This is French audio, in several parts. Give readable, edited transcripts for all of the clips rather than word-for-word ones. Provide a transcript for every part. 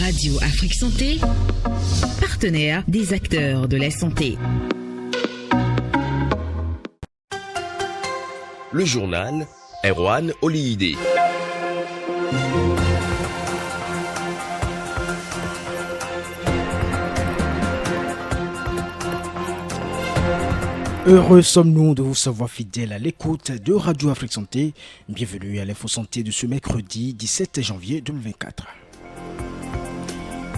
Radio Afrique Santé, partenaire des acteurs de la santé. Le journal Erwan Oliyide. Heureux sommes-nous de vous savoir fidèles à l'écoute de Radio Afrique Santé. Bienvenue à l'Info Santé de ce mercredi 17 janvier 2024.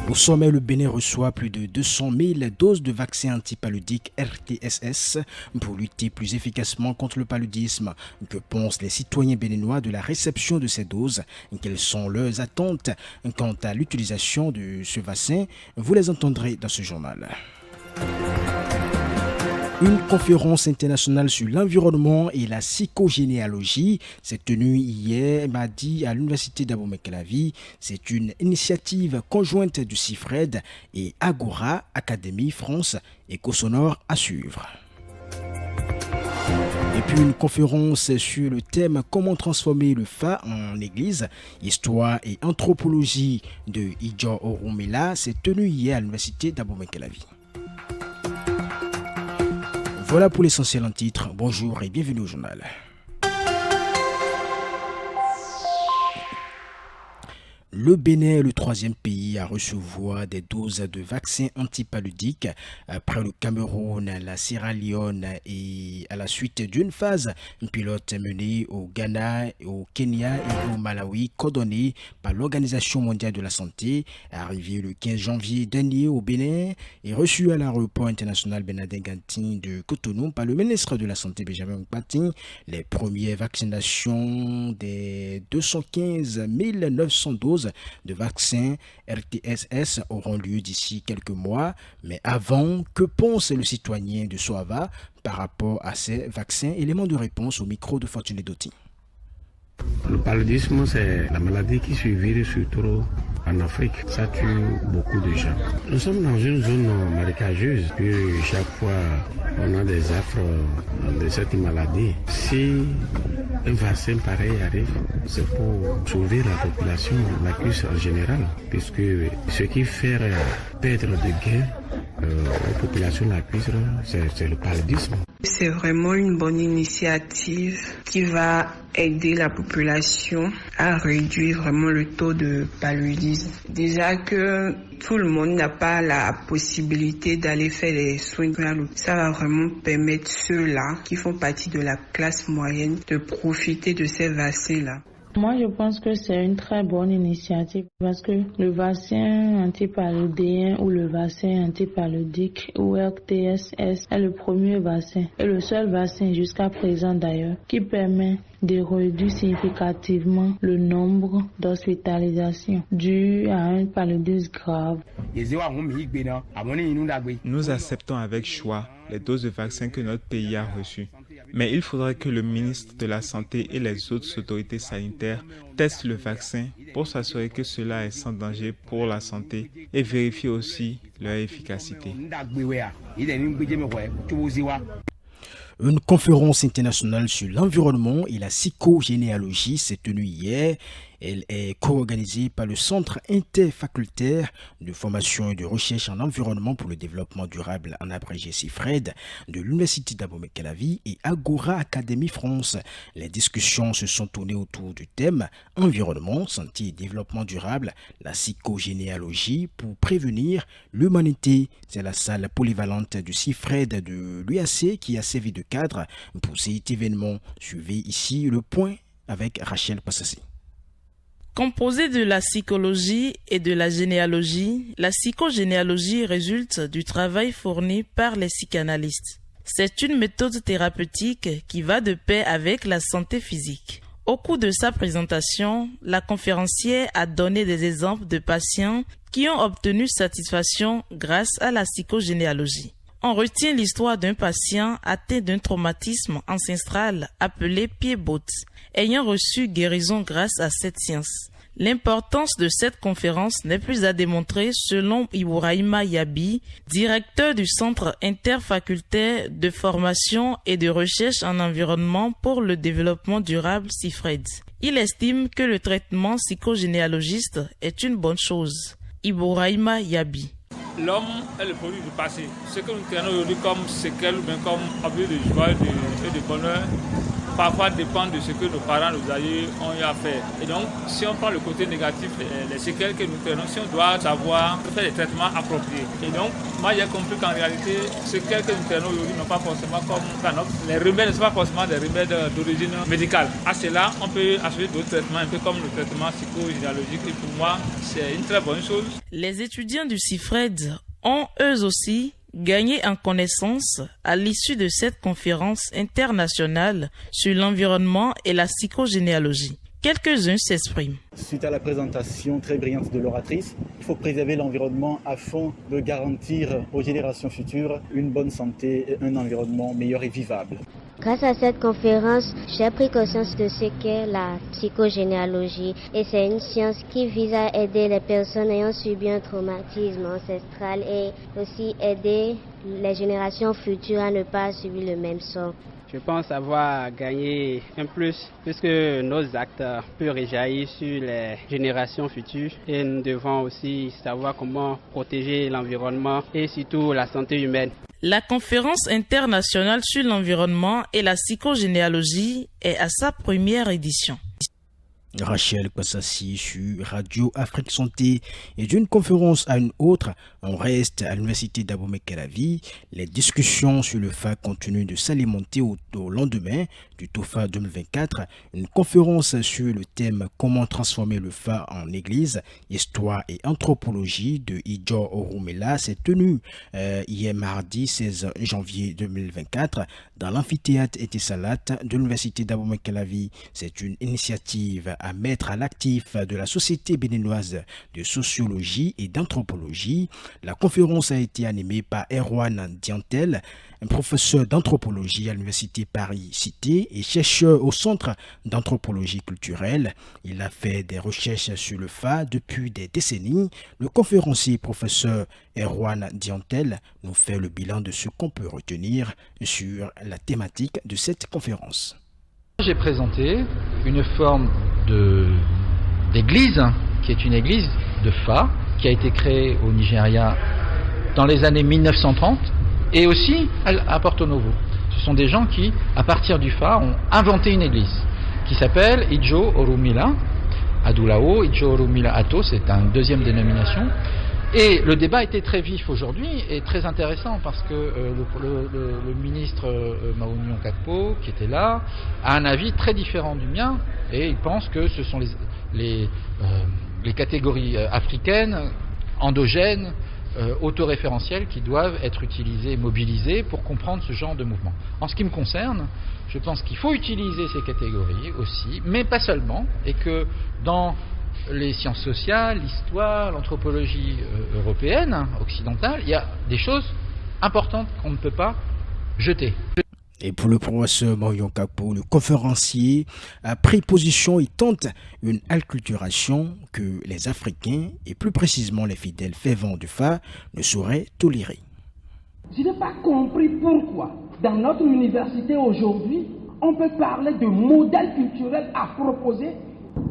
Au sommet, le Bénin reçoit plus de 200 000 doses de vaccins antipaludiques RTSS pour lutter plus efficacement contre le paludisme. Que pensent les citoyens béninois de la réception de ces doses? Quelles sont leurs attentes quant à l'utilisation de ce vaccin? Vous les entendrez dans ce journal. Une conférence internationale sur l'environnement et la psychogénéalogie s'est tenue hier mardi à l'université d'Abomey-Calavi. C'est une initiative conjointe du CIFRED et Agora, Académie France et Cosonor à suivre. Et puis une conférence sur le thème « Comment transformer le Fa en église ? Histoire et anthropologie » de Ijo Orumela s'est tenue hier à l'université d'Abomey-Calavi. Voilà pour l'essentiel en titre. Bonjour et bienvenue au journal. Le Bénin est le troisième pays à recevoir des doses de vaccins antipaludiques après le Cameroun, la Sierra Leone et à la suite d'une phase pilote menée au Ghana, au Kenya et au Malawi, coordonnée par l'Organisation mondiale de la santé, arrivé le 15 janvier dernier au Bénin et reçu à l'aéroport international Bernardin-Ganting de Cotonou par le ministre de la Santé Benjamin Nkpating. Les premières vaccinations des 215 900 doses de vaccins RTSS auront lieu d'ici quelques mois. Mais avant, que pense le citoyen de Soava par rapport à ces vaccins? Élément de réponse au micro de Fortuné Dotti. Le paludisme, c'est la maladie qui survit surtout en Afrique. Ça tue beaucoup de gens. Nous sommes dans une zone marécageuse. Puis chaque fois, on a des affres de cette maladie. Si un vaccin pareil arrive, c'est pour sauver la population, la crise en général. Puisque ce qui fait perdre de gains aux populations la cuisse, c'est le paludisme. C'est vraiment une bonne initiative qui va aider la population à réduire vraiment le taux de paludisme. Déjà que tout le monde n'a pas la possibilité d'aller faire des soins. Ça va vraiment permettre ceux-là qui font partie de la classe moyenne de profiter de ces vaccins-là. Moi, je pense que c'est une très bonne initiative parce que le vaccin antipaludien ou le vaccin antipaludique ou RTSS est le premier vaccin et le seul vaccin jusqu'à présent d'ailleurs qui permet de réduire significativement le nombre d'hospitalisations dues à un paludisme grave. Nous acceptons avec choix les doses de vaccins que notre pays a reçues. Mais il faudrait que le ministre de la Santé et les autres autorités sanitaires testent le vaccin pour s'assurer que cela est sans danger pour la santé et vérifier aussi leur efficacité. Une conférence internationale sur l'environnement et la psychogénéalogie s'est tenue hier. Elle est co-organisée par le Centre interfacultaire de formation et de recherche en environnement pour le développement durable, en abrégé CIFRED, de l'Université d'Abomey-Calavi et Agora Académie France. Les discussions se sont tournées autour du thème environnement, santé et développement durable, la psychogénéalogie pour prévenir l'humanité. C'est la salle polyvalente du CIFRED de l'UAC qui a servi de cadre pour cet événement. Suivez ici le point avec Rachel Passassi. Composée de la psychologie et de la généalogie, la psychogénéalogie résulte du travail fourni par les psychanalystes. C'est une méthode thérapeutique qui va de pair avec la santé physique. Au cours de sa présentation, la conférencière a donné des exemples de patients qui ont obtenu satisfaction grâce à la psychogénéalogie. On retient l'histoire d'un patient atteint d'un traumatisme ancestral appelé pied-botte, ayant reçu guérison grâce à cette science. L'importance de cette conférence n'est plus à démontrer selon Ibrahima Yabi, directeur du Centre interfacultaire de formation et de recherche en environnement pour le développement durable CIFRED. Il estime que le traitement psychogénéalogiste est une bonne chose. Ibouraïma Yabi. L'homme est le produit du passé. Ce que nous tenons aujourd'hui comme séquelles ou bien comme objet de joie et de bonheur, parfois dépend de ce que nos parents, nos aïeux ont eu à faire. Et donc, si on prend le côté négatif, les séquelles que nous tenons, si on doit savoir faire des traitements appropriés. Et donc, moi j'ai compris qu'en réalité, ce que nous tenons aujourd'hui n'ont pas forcément comme les remèdes ne sont pas forcément des remèdes d'origine médicale. À cela, on peut associer d'autres traitements, un peu comme le traitement psychogénéalogique. Et pour moi, c'est une très bonne chose. Les étudiants du CIFRED ont eux aussi gagné en connaissance à l'issue de cette conférence internationale sur l'environnement et la psychogénéalogie. Quelques-uns s'expriment. Suite à la présentation très brillante de l'oratrice, il faut préserver l'environnement afin de garantir aux générations futures une bonne santé et un environnement meilleur et vivable. Grâce à cette conférence, j'ai pris conscience de ce qu'est la psychogénéalogie et c'est une science qui vise à aider les personnes ayant subi un traumatisme ancestral et aussi aider les générations futures à ne pas subir le même sort. Je pense avoir gagné un plus puisque nos actes peuvent réjaillir sur les générations futures et nous devons aussi savoir comment protéger l'environnement et surtout la santé humaine. La conférence internationale sur l'environnement et la psychogénéalogie est à sa première édition. Rachel Kwassassi sur Radio Afrique Santé et d'une conférence à une autre, on reste à l'université d'Abomey-Calavi. Les discussions sur le FA continuent de s'alimenter au lendemain du TOFA 2024. Une conférence sur le thème comment transformer le FA en église, histoire et anthropologie de Ijo Orumela s'est tenue hier mardi 16 janvier 2024 dans l'amphithéâtre Etisalat de l'université d'Abomey-Calavi. C'est une initiative à mettre à l'actif de la Société béninoise de sociologie et d'anthropologie. La conférence a été animée par Erwan Diantel, un professeur d'anthropologie à l'université Paris-Cité et chercheur au Centre d'anthropologie culturelle. Il a fait des recherches sur le FA depuis des décennies. Le conférencier professeur Erwan Diantel nous fait le bilan de ce qu'on peut retenir sur la thématique de cette conférence. J'ai présenté une forme d'église, qui est une église de Fa, qui a été créée au Nigeria dans les années 1930 et aussi à Porto Novo. Ce sont des gens qui, à partir du Fa, ont inventé une église qui s'appelle Ijo Orumila Adulao, Ijo Orumila Ato, c'est une deuxième dénomination. Et le débat était très vif aujourd'hui et très intéressant parce que le ministre Maounion Kakpo, qui était là, a un avis très différent du mien et il pense que ce sont les catégories africaines, endogènes, autoréférentielles qui doivent être utilisées, mobilisées pour comprendre ce genre de mouvement. En ce qui me concerne, je pense qu'il faut utiliser ces catégories aussi, mais pas seulement, et que dans les sciences sociales, l'histoire, l'anthropologie européenne, occidentale, il y a des choses importantes qu'on ne peut pas jeter. Et pour le professeur Maounion Kakpo, le conférencier a pris position et tente une acculturation que les Africains, et plus précisément les fidèles fervents du Fa, ne sauraient tolérer. Je n'ai pas compris pourquoi, dans notre université aujourd'hui, on peut parler de modèle culturel à proposer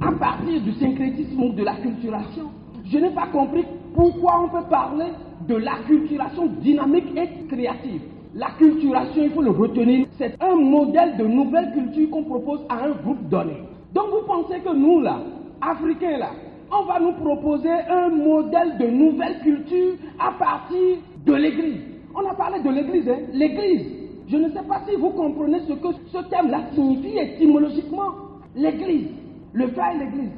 à partir du syncrétisme ou de l'acculturation. Je n'ai pas compris pourquoi on peut parler de l'acculturation dynamique et créative. L'acculturation, il faut le retenir, c'est un modèle de nouvelle culture qu'on propose à un groupe donné. Donc vous pensez que nous là, Africains là, on va nous proposer un modèle de nouvelle culture à partir de l'église. On a parlé de l'église, hein? L'église. Je ne sais pas si vous comprenez ce que ce terme-là signifie étymologiquement. L'église. Le Fa et l'église.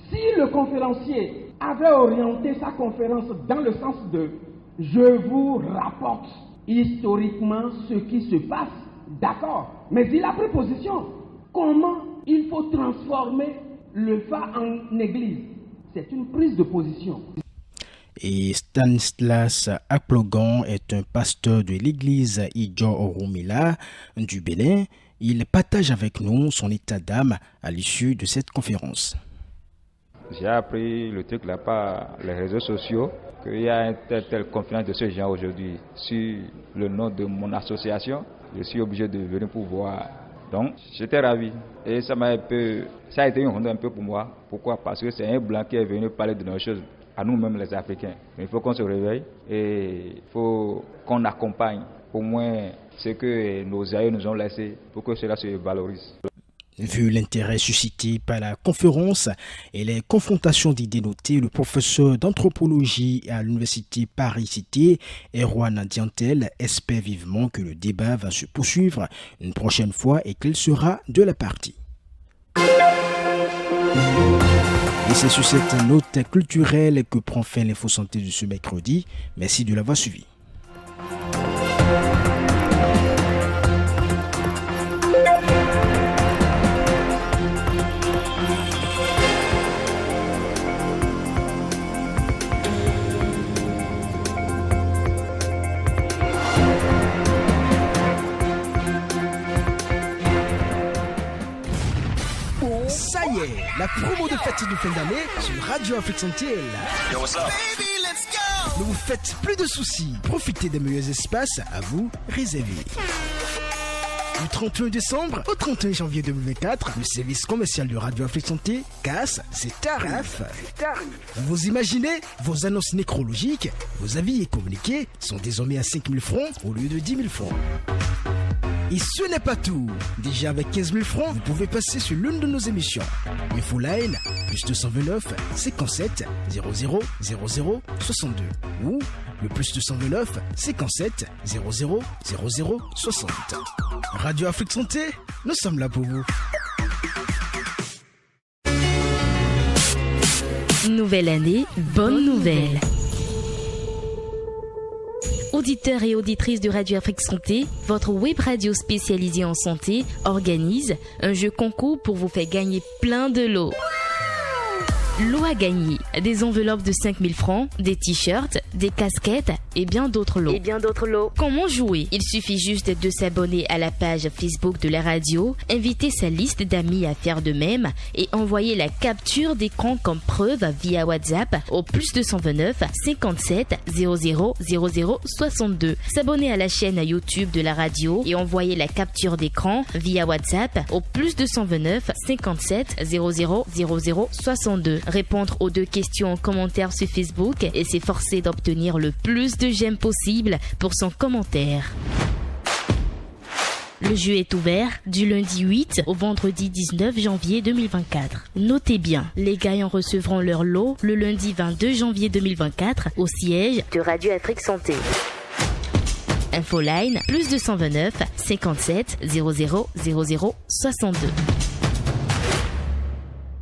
Si le conférencier avait orienté sa conférence dans le sens de « je vous rapporte historiquement ce qui se passe », d'accord, mais il a pris position. Comment il faut transformer le Fa en église? C'est une prise de position. Et Stanislas Akplogan est un pasteur de l'église Ijo Orumila du Bénin. Il partage avec nous son état d'âme à l'issue de cette conférence. J'ai appris le truc là par les réseaux sociaux, qu'il y a une telle conférence de ce genre aujourd'hui sur le nom de mon association. Je suis obligé de venir pour voir. Donc j'étais ravi et ça a été une honte un peu pour moi. Pourquoi? Parce que c'est un blanc qui est venu parler de nos choses. à nous-mêmes les Africains. Il faut qu'on se réveille et il faut qu'on accompagne au moins ce que nos aïeux nous ont laissé pour que cela se valorise. Vu l'intérêt suscité par la conférence et les confrontations d'idées notées, le professeur d'anthropologie à l'université Paris-Cité, Erwan Diantel, espère vivement que le débat va se poursuivre une prochaine fois et qu'il sera de la partie. Et c'est sur cette note culturelle que prend fin l'info santé de ce mercredi. Merci de l'avoir suivi. Ça y est, la promo de fête de fin d'année sur Radio Afrique Santé est là. Yo, what's up? Baby, let's go! Ne vous faites plus de soucis. Profitez des meilleurs espaces à vous réserver. Du 31 décembre au 31 janvier 2024, le service commercial de Radio Afrique Santé, CAS, c'est tarif. Vous imaginez, vos annonces nécrologiques, vos avis et communiqués sont désormais à 5 000 francs au lieu de 10 000 francs. Et ce n'est pas tout. Déjà avec 15 000 francs, vous pouvez passer sur l'une de nos émissions. Infoline, plus 229 57 00 00 62. Ou le plus 229 57 00 00 60. Radio Afrique Santé, nous sommes là pour vous. Nouvelle année, bonne nouvelle. Auditeurs et auditrices de Radio Afrique Santé, votre web radio spécialisée en santé organise un jeu concours pour vous faire gagner plein de lots. Lot à gagner, des enveloppes de 5 000 francs, des t-shirts, des casquettes et bien d'autres lots. Comment jouer? Il suffit juste de s'abonner à la page Facebook de la radio, inviter sa liste d'amis à faire de même et envoyer la capture d'écran comme preuve via WhatsApp au plus 229 57 00 00 62. S'abonner à la chaîne YouTube de la radio et envoyer la capture d'écran via WhatsApp au plus 229 57 00 00 62. Répondre aux 2 questions en commentaire sur Facebook et s'efforcer d'obtenir le plus de j'aime possible pour son commentaire. Le jeu est ouvert du lundi 8 au vendredi 19 janvier 2024. Notez bien, les gagnants recevront leur lot le lundi 22 janvier 2024 au siège de Radio Afrique Santé. Infoline, plus 229 57 00 00 62.